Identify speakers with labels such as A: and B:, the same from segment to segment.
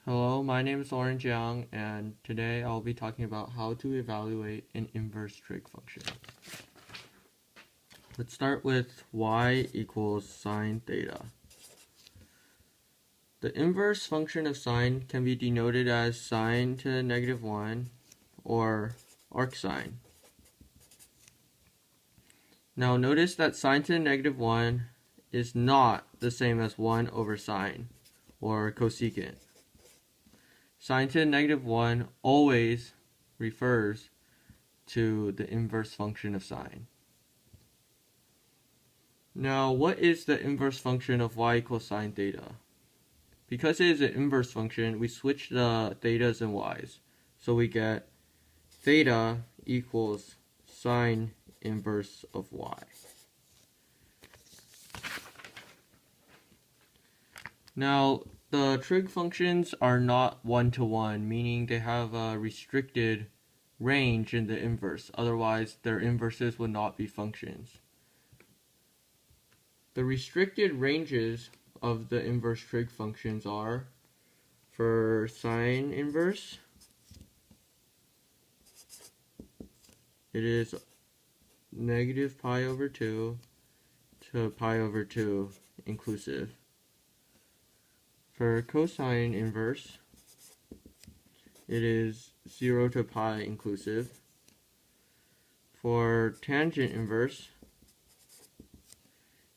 A: Hello, my name is Lauren Jiang, and today I'll be talking about how to evaluate an inverse trig function. Let's start with y equals sine theta. The inverse function of sine can be denoted as sine to the negative 1 or arcsine. Now notice that sine to the negative 1 is not the same as 1 over sine or cosecant. Sine to the negative 1 always refers to the inverse function of sine. Now, what is the inverse function of y equals sine theta? Because it is an inverse function, we switch the thetas and y's. So we get theta equals sine inverse of y. Now, the trig functions are not one-to-one, meaning they have a restricted range in the inverse. Otherwise, their inverses would not be functions. The restricted ranges of the inverse trig functions are, for sine inverse, it is negative pi over 2 to pi over 2 inclusive. For cosine inverse, it is 0 to pi inclusive. For tangent inverse,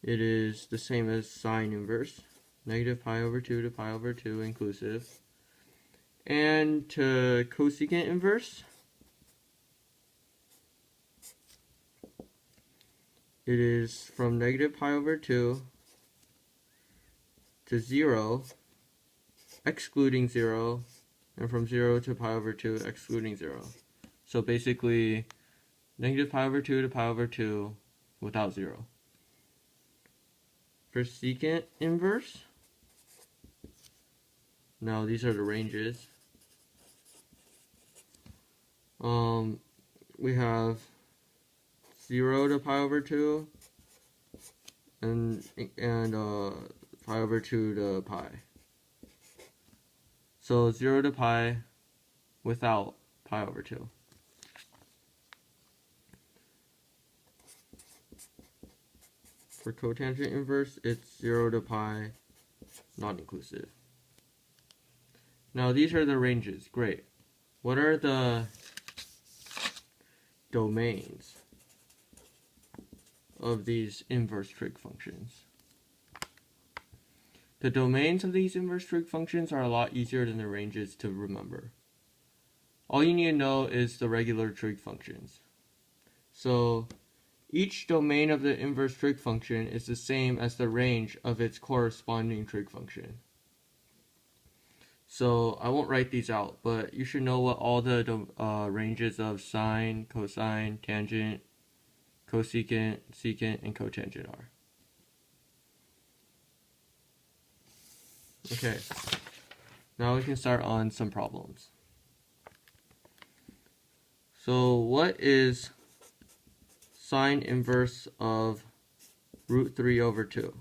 A: it is the same as sine inverse, negative pi over 2 to pi over 2 inclusive. And to cosecant inverse, it is from negative pi over 2 to 0, excluding 0, and from 0 to pi over 2, excluding 0. So basically, negative pi over 2 to pi over 2 without 0. For secant inverse, now these are the ranges. We have 0 to pi over 2 and pi over 2 to pi. So 0 to pi without pi over 2. For cotangent inverse, it's 0 to pi, not inclusive. Now these are the ranges. Great. What are the domains of these inverse trig functions? The domains of these inverse trig functions are a lot easier than the ranges to remember. All you need to know is the regular trig functions. So each domain of the inverse trig function is the same as the range of its corresponding trig function. So I won't write these out, but you should know what all the ranges of sine, cosine, tangent, cosecant, secant, and cotangent are. Okay, now we can start on some problems. So what is sine inverse of root 3 over 2?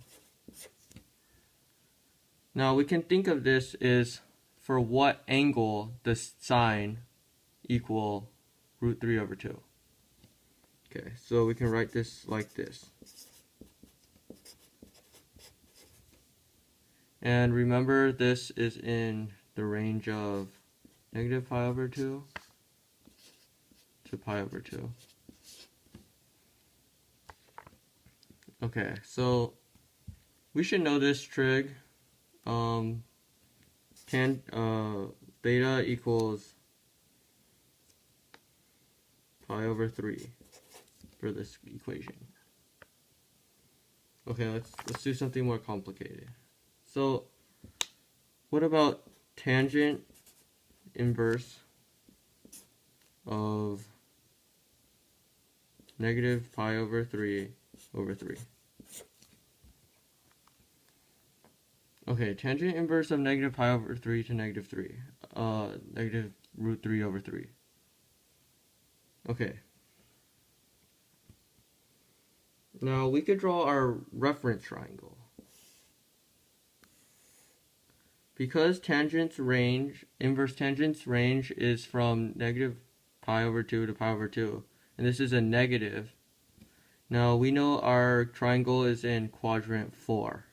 A: Now we can think of this as for what angle does sine equal root 3 over 2. Okay, so we can write this like this. And remember, this is in the range of negative pi over 2 to pi over 2. Okay, so we should know this trig. Theta equals pi over 3 for this equation. Okay, let's do something more complicated. So, what about tangent inverse of negative pi over 3 over 3? Okay, tangent inverse of negative pi over 3 to negative 3. Negative root 3 over 3. Okay. Now we could draw our reference triangle. because inverse tangent's range is from negative pi over 2 to pi over 2, and this is a negative. Now we know our triangle is in quadrant 4.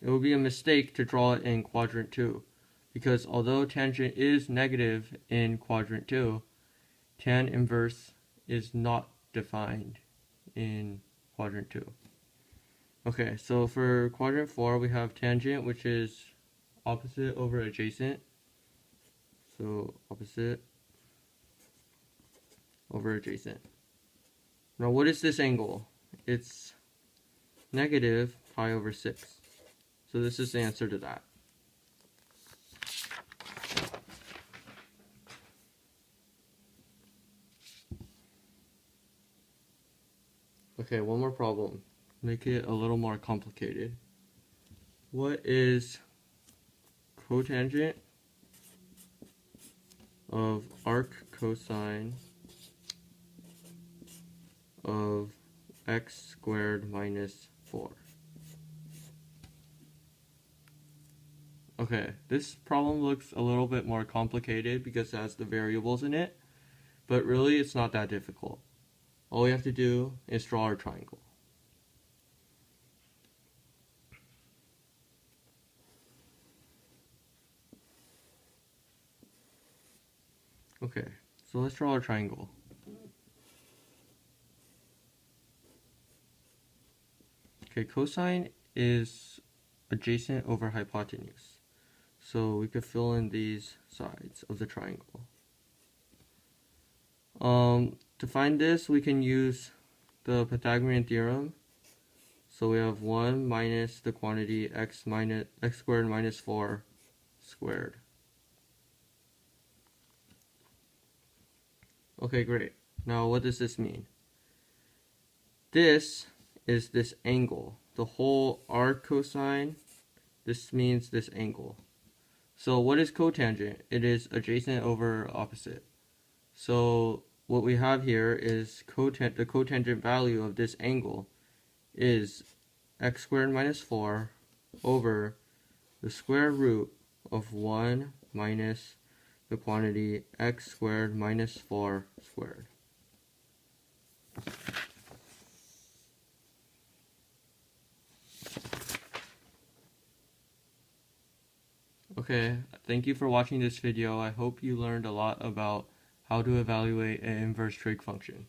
A: It would be a mistake to draw it in quadrant 2, because although tangent is negative in quadrant 2, tan inverse is not defined in quadrant 2. Okay, so for quadrant 4 we have tangent, which is opposite over adjacent. So opposite over adjacent. Now what is this angle? It's negative pi over 6. So this is the answer to that. Okay, one more problem. Make it a little more complicated. What is cotangent of arc cosine of x squared minus 4? Okay, this problem looks a little bit more complicated because it has the variables in it, but really it's not that difficult. All we have to do is draw our triangle. Okay, so let's draw our triangle. Okay, cosine is adjacent over hypotenuse. So we could fill in these sides of the triangle. To find this, we can use the Pythagorean theorem. So we have 1 minus the quantity x squared minus 4 squared. Okay, great. Now what does this mean? This is this angle. The whole arc cosine, this means this angle. So what is cotangent? It is adjacent over opposite. So what we have here is the cotangent value of this angle is x squared minus 4 over the square root of 1 minus the quantity x squared minus 4 squared. Okay, thank you for watching this video. I hope you learned a lot about how to evaluate an inverse trig function.